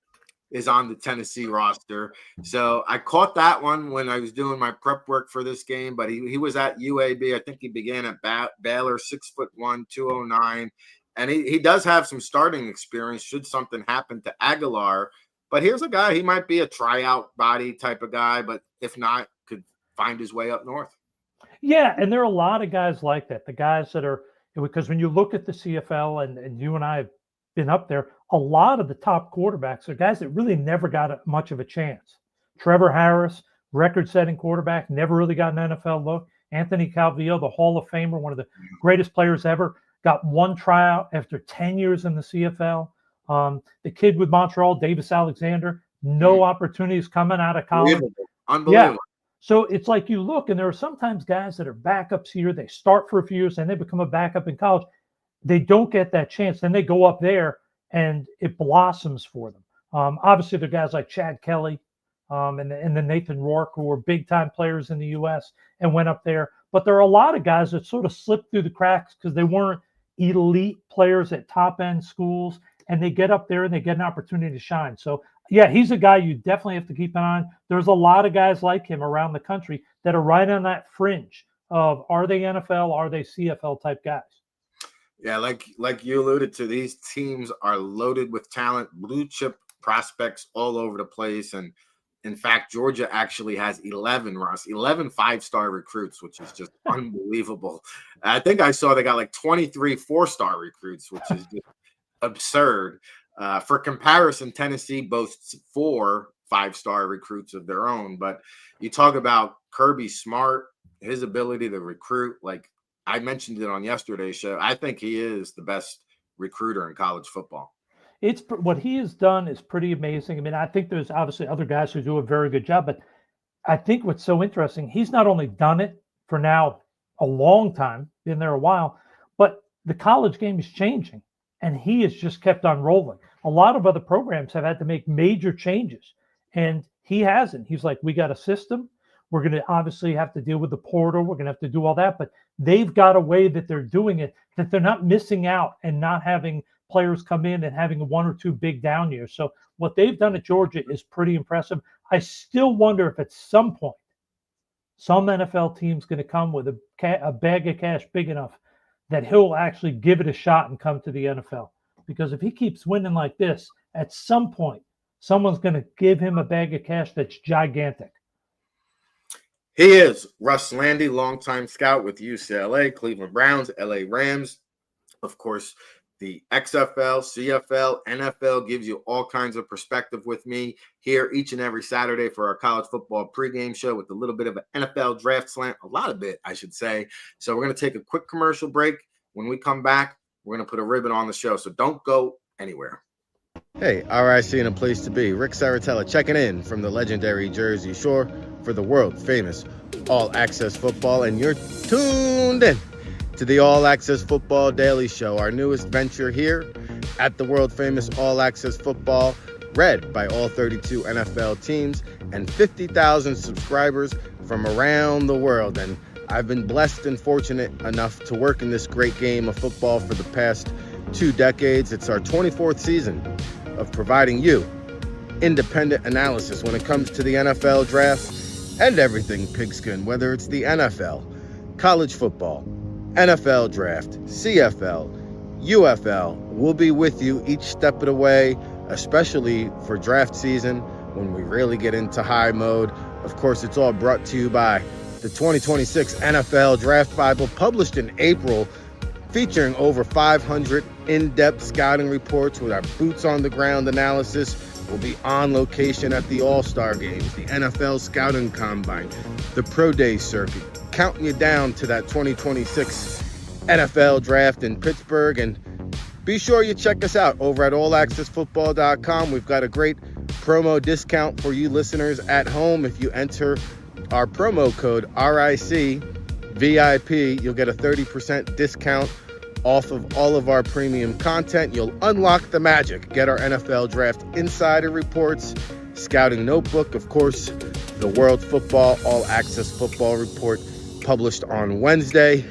[SPEAKER 1] is on the Tennessee roster. So I caught that one when I was doing my prep work for this game, but he was at UAB. I think he began at Baylor, 6'1", 209. And he does have some starting experience should something happen to Aguilar. But here's a guy, he might be a tryout body type of guy, but if not, could find his way up north.
[SPEAKER 2] Yeah, and there are a lot of guys like that. The guys that are, because when you look at the CFL, and you and I have been up there, a lot of the top quarterbacks are guys that really never got much of a chance. Trevor Harris, record-setting quarterback, never really got an NFL look. Anthony Calvillo, the Hall of Famer, one of the greatest players ever, got one tryout after 10 years in the CFL. The kid with Montreal, Davis Alexander, no opportunities coming out of college.
[SPEAKER 1] Unbelievable.
[SPEAKER 2] Yeah. So it's like you look, and there are sometimes guys that are backups here. They start for a few years, and they become a backup in college. They don't get that chance. Then they go up there, and it blossoms for them. Obviously, there are guys like Chad Kelly and then Nathan Rourke, who were big-time players in the U.S. and went up there. But there are a lot of guys that sort of slipped through the cracks because they weren't elite players at top-end schools, and they get up there and they get an opportunity to shine. So, yeah, he's a guy you definitely have to keep an eye on. There's a lot of guys like him around the country that are right on that fringe of, are they NFL, are they CFL type guys?
[SPEAKER 1] Yeah, like you alluded to, these teams are loaded with talent, blue chip prospects all over the place. And in fact, Georgia actually has 11 5-star recruits, which is just unbelievable. I think I saw they got like 23 4-star recruits, which is just absurd. For comparison, Tennessee boasts 4 5-star recruits of their own. But you talk about Kirby Smart, his ability to recruit, like I mentioned it on yesterday's show. I think he is the best recruiter in college football.
[SPEAKER 2] It's what he has done is pretty amazing. I mean, I think there's obviously other guys who do a very good job, but I think what's so interesting, he's not only done it for now a long time, been there a while, but the college game is changing, and he has just kept on rolling. A lot of other programs have had to make major changes, and he hasn't. He's like, we got a system. We're going to obviously have to deal with the portal. We're going to have to do all that, but they've got a way that they're doing it, that they're not missing out and not having players come in and having 1 or 2 big down years. So what they've done at Georgia is pretty impressive. I still wonder if at some point some NFL team's going to come with a bag of cash big enough that he'll actually give it a shot and come to the NFL. Because if he keeps winning like this, at some point, someone's going to give him a bag of cash that's gigantic.
[SPEAKER 1] He is Russ Lande, longtime scout with UCLA, Cleveland Browns, LA Rams. Of course, the XFL, CFL, NFL gives you all kinds of perspective with me here each and every Saturday for our college football pregame show with a little bit of an NFL draft slant, a lot of it, I should say. So we're going to take a quick commercial break. When we come back, we're going to put a ribbon on the show. So don't go anywhere. Hey, RIC and a place to be. Ric Serritella checking in from the legendary Jersey Shore for the world famous All Access Football, and you're tuned in to the All Access Football Daily Show, our newest venture here at the world famous All Access Football, read by all 32 NFL teams and 50,000 subscribers from around the world. And I've been blessed and fortunate enough to work in this great game of football for the past 2 decades. It's our 24th season of providing you independent analysis when it comes to the NFL draft and everything pigskin, whether it's the NFL, college football, NFL draft, CFL, UFL. We'll be with you each step of the way, especially for draft season when we really get into high mode. Of course, it's all brought to you by the 2026 NFL Draft Bible, published in April, featuring over 500 in-depth scouting reports with our boots-on-the-ground analysis. We'll be on location at the All-Star Games, the NFL Scouting Combine, the Pro Day circuit, counting you down to that 2026 NFL Draft in Pittsburgh. And be sure you check us out over at allaccessfootball.com. We've got a great promo discount for you listeners at home. If you enter our promo code RIC VIP, you'll get a 30% discount off of all of our premium content. You'll unlock the magic. Get our NFL Draft Insider Reports, Scouting Notebook, of course, the World Football All Access Football Report published on Wednesday.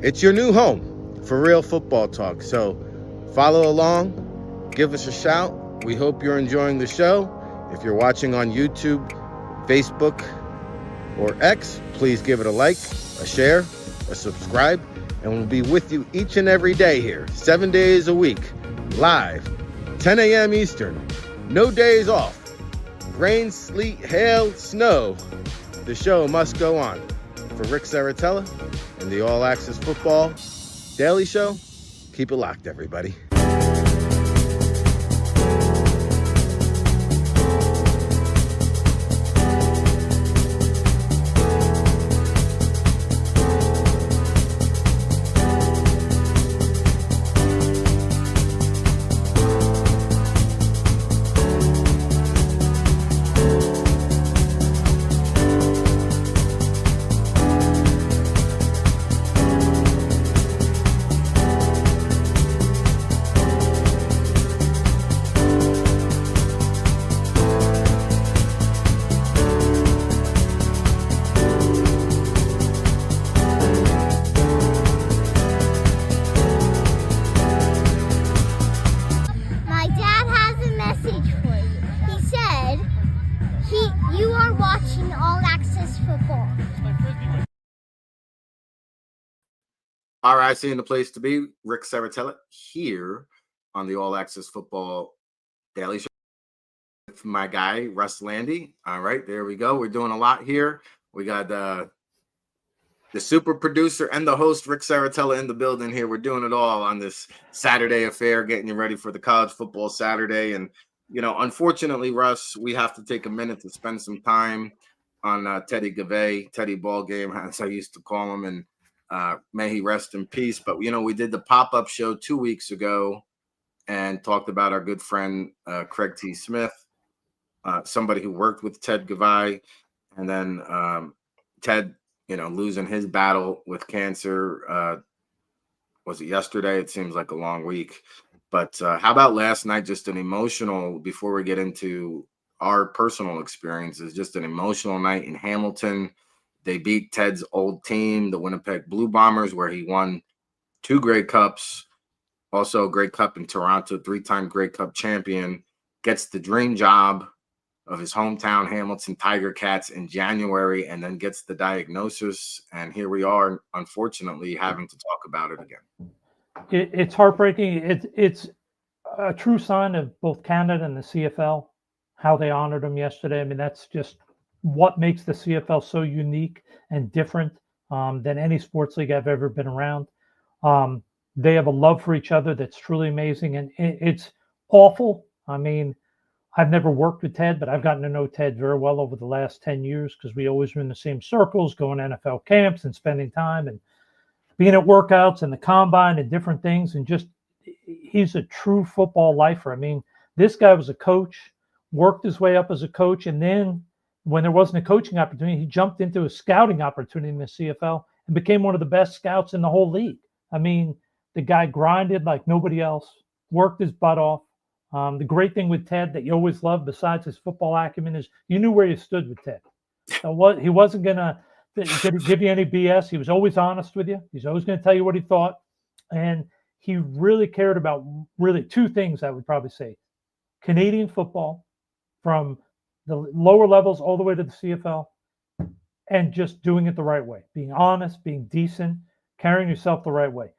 [SPEAKER 1] It's your new home for real football talk. So follow along, give us a shout. We hope you're enjoying the show. If you're watching on YouTube, Facebook, or X, please give it a like, a share, a subscribe, and we'll be with you each and every day here, 7 days a week, live, 10 a.m. Eastern, no days off, rain, sleet, hail, snow. The show must go on. For Ric Serritella and the All Access Football Daily Show, keep it locked, everybody. All right, seeing the place to be, Ric Serritella here on the All Access Football Daily Show with my guy, Russ Lande. All right, there we go. We're doing a lot here. We got the super producer and the host, Ric Serritella, in the building here. We're doing it all on this Saturday affair, getting you ready for the college football Saturday. And, you know, unfortunately, Russ, we have to take a minute to spend some time on Teddy Gavay, Teddy Ballgame, as I used to call him, and may he rest in peace. But, you know, we did the pop-up show 2 weeks ago and talked about our good friend, Craig T. Smith, somebody who worked with Ted Gavay. And then Ted, you know, losing his battle with cancer. Was it yesterday? It seems like a long week. But how about last night? Just an emotional, before we get into our personal experiences, just an emotional night in Hamilton. They beat Ted's old team, the Winnipeg Blue Bombers, where he won 2 Grey Cups, also a Grey Cup in Toronto, 3-time Grey Cup champion, gets the dream job of his hometown Hamilton Tiger Cats in January, and then gets the diagnosis. And here we are, unfortunately, having to talk about it again.
[SPEAKER 2] It's heartbreaking. It's a true sign of both Canada and the CFL, how they honored him yesterday. I mean, that's just what makes the CFL so unique and different than any sports league I've ever been around. Um, they have a love for each other that's truly amazing, and it's awful. I mean, I've never worked with Ted, but I've gotten to know Ted very well over the last 10 years because we always were in the same circles, going to NFL camps and spending time and being at workouts and the combine and different things. And just, he's a true football lifer. I mean, this guy was a coach, worked his way up as a coach. And then when there wasn't a coaching opportunity, he jumped into a scouting opportunity in the CFL and became one of the best scouts in the whole league. I mean, the guy grinded like nobody else, worked his butt off. The great thing with Ted that you always loved, besides his football acumen, is you knew where you stood with Ted. So what he wasn't gonna give you any BS. He was always honest with you. He's always going to tell you what he thought, and he really cared about really two things. I would probably say: Canadian football, from the lower levels all the way to the CFL, and just doing it the right way, being honest, being decent, carrying yourself the right way.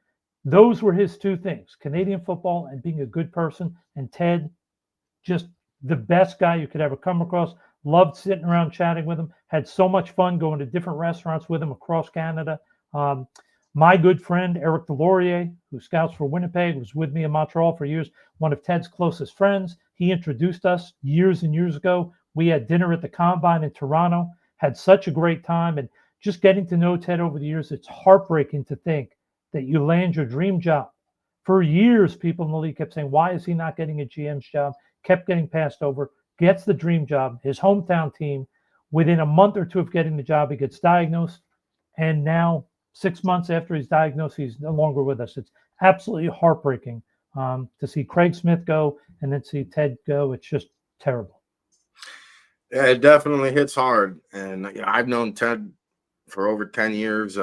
[SPEAKER 2] Those were his two things: Canadian football and being a good person. And Ted, just the best guy you could ever come across. Loved sitting around chatting with him. Had so much fun going to different restaurants with him across Canada. My good friend, Eric Delorier, who scouts for Winnipeg, was with me in Montreal for years, one of Ted's closest friends. He introduced us years and years ago. We had dinner at the Combine in Toronto, had such a great time. And just getting to know Ted over the years, it's heartbreaking to think that you land your dream job. For years, people in the league kept saying, why is he not getting a GM's job? Kept getting passed over, gets the dream job, his hometown team. Within a month or two of getting the job, he gets diagnosed. And now, 6 months after he's diagnosed, he's no longer with us. It's absolutely heartbreaking to see Craig Smith go and then see Ted go. It's just terrible.
[SPEAKER 1] Yeah, it definitely hits hard. And I've known Ted for over 10 years.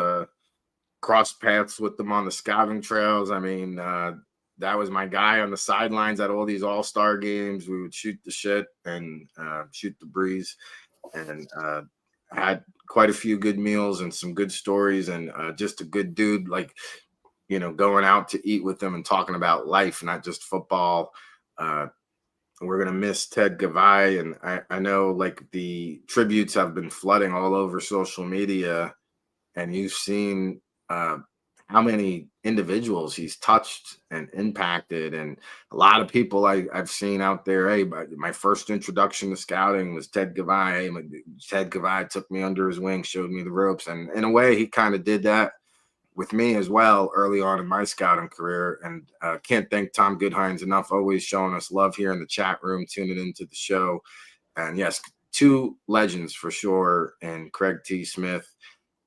[SPEAKER 1] Crossed paths with them on the scouting trails. I mean, that was my guy on the sidelines at all these all-star games. We would shoot the shit and shoot the breeze, and had quite a few good meals and some good stories, and just a good dude, like, going out to eat with them and talking about life, not just football. We're going to miss Ted Gavai, and I know, like, the tributes have been flooding all over social media, and you've seen how many individuals he's touched and impacted. And a lot of people I've seen out there, hey, my first introduction to scouting was Ted Gavai. Hey, Ted Gavai took me under his wing, showed me the ropes. And in a way, he kind of did that with me as well early on in my scouting career. And can't thank Tom Goodhines enough, always showing us love here in the chat room, tuning into the show. And yes, two legends for sure, and Craig T. Smith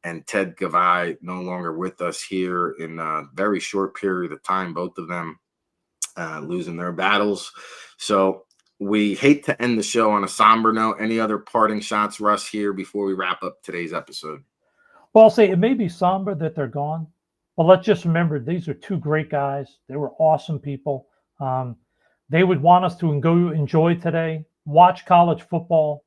[SPEAKER 1] and Ted Gavai, no longer with us here in a very short period of time, both of them losing their battles. So we hate to end the show on a somber note. Any other parting shots, Russ, here before we wrap up today's episode?
[SPEAKER 2] Well, I'll say it may be somber that they're gone, but let's just remember these are two great guys. They were awesome people. They would want us to go enjoy today, watch college football,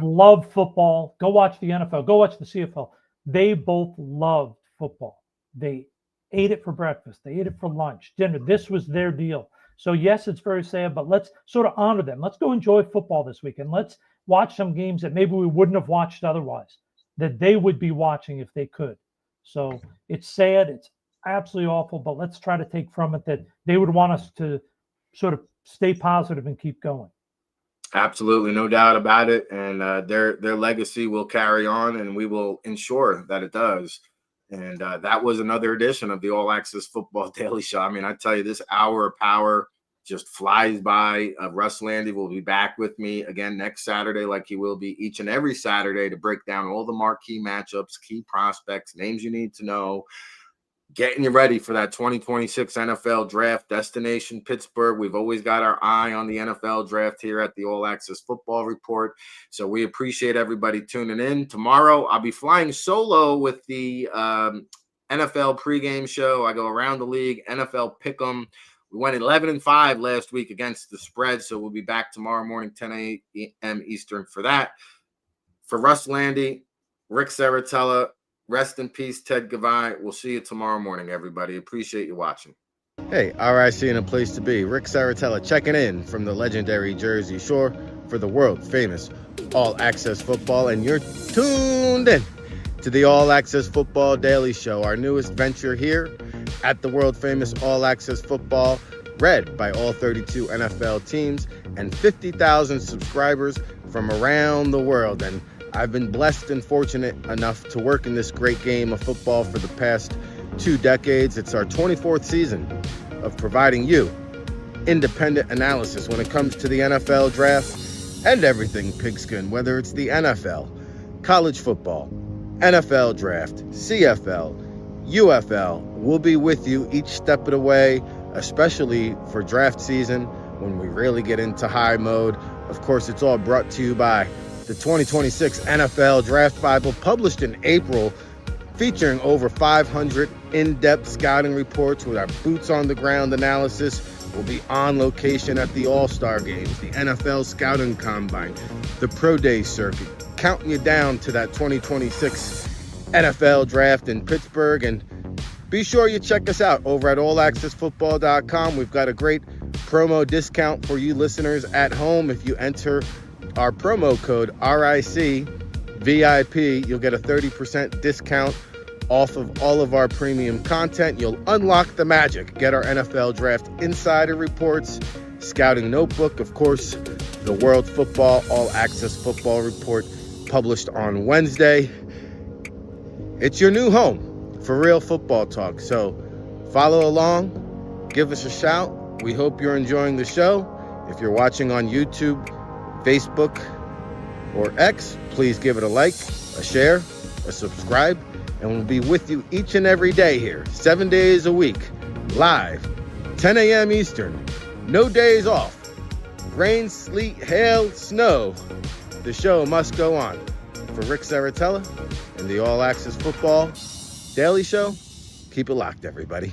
[SPEAKER 2] love football, go watch the NFL, go watch the CFL. They both loved football. They ate it for breakfast. They ate it for lunch, dinner. This was their deal. So yes, it's very sad, but let's sort of honor them. Let's go enjoy football this weekend. Let's watch some games that maybe we wouldn't have watched otherwise, that they would be watching if they could. So it's sad. It's absolutely awful, but let's try to take from it that they would want us to sort of stay positive and keep going.
[SPEAKER 1] Absolutely, no doubt about it. And their legacy will carry on, and we will ensure that it does. And that was another edition of the All Access Football Daily Show. I mean, I tell you, this hour of power just flies by. Russ Lande will be back with me again next Saturday, like he will be each and every Saturday, to break down all the marquee matchups, key prospects, names you need to know, getting you ready for that 2026 NFL draft destination, Pittsburgh. We've always got our eye on the NFL draft here at the All Access Football Report. So we appreciate everybody tuning in. Tomorrow, I'll be flying solo with the NFL pregame show. I go around the league, NFL Pick'em. We went 11-5 last week against the spread, so we'll be back tomorrow morning, 10 a.m. Eastern for that. For Russ Lande, Ric Serritella, rest in peace, Ted Gavai. We'll see you tomorrow morning, everybody. Appreciate you watching. Hey, RIC in a place to be. Ric Serritella checking in from the legendary Jersey Shore for the world famous All Access Football, and you're tuned in to the All Access Football Daily Show, our newest venture here at the world famous All Access Football, read by all 32 NFL teams and 50,000 subscribers from around the world. And I've been blessed and fortunate enough to work in this great game of football for the past 2 decades. It's our 24th season of providing you independent analysis when it comes to the NFL draft and everything pigskin, whether it's the NFL, college football, NFL draft, CFL, UFL. We'll be with you each step of the way, especially for draft season when we really get into high mode. Of course, it's all brought to you by the 2026 NFL Draft Bible, published in April, featuring over 500 in-depth scouting reports with our boots-on-the-ground analysis. We'll be on location at the All-Star Games, the NFL Scouting Combine, the Pro Day circuit, counting you down to that 2026 NFL Draft in Pittsburgh. And be sure you check us out over at allaccessfootball.com. We've got a great promo discount for you listeners at home. If you enter our promo code RICVIP, you'll get a 30% discount off of all of our premium content. You'll unlock the magic. Get our NFL Draft Insider Reports, Scouting Notebook, of course, the World Football All Access Football Report, published on Wednesday. It's your new home for real football talk. So follow along, give us a shout. We hope you're enjoying the show. If you're watching on YouTube, Facebook, or X, please give it a like, a share, a subscribe, and we'll be with you each and every day here, 7 days a week, live, 10 a.m. Eastern, no days off, rain, sleet, hail, snow. The show must go on. For Ric Serritella and the All Access Football Daily Show, keep it locked, everybody.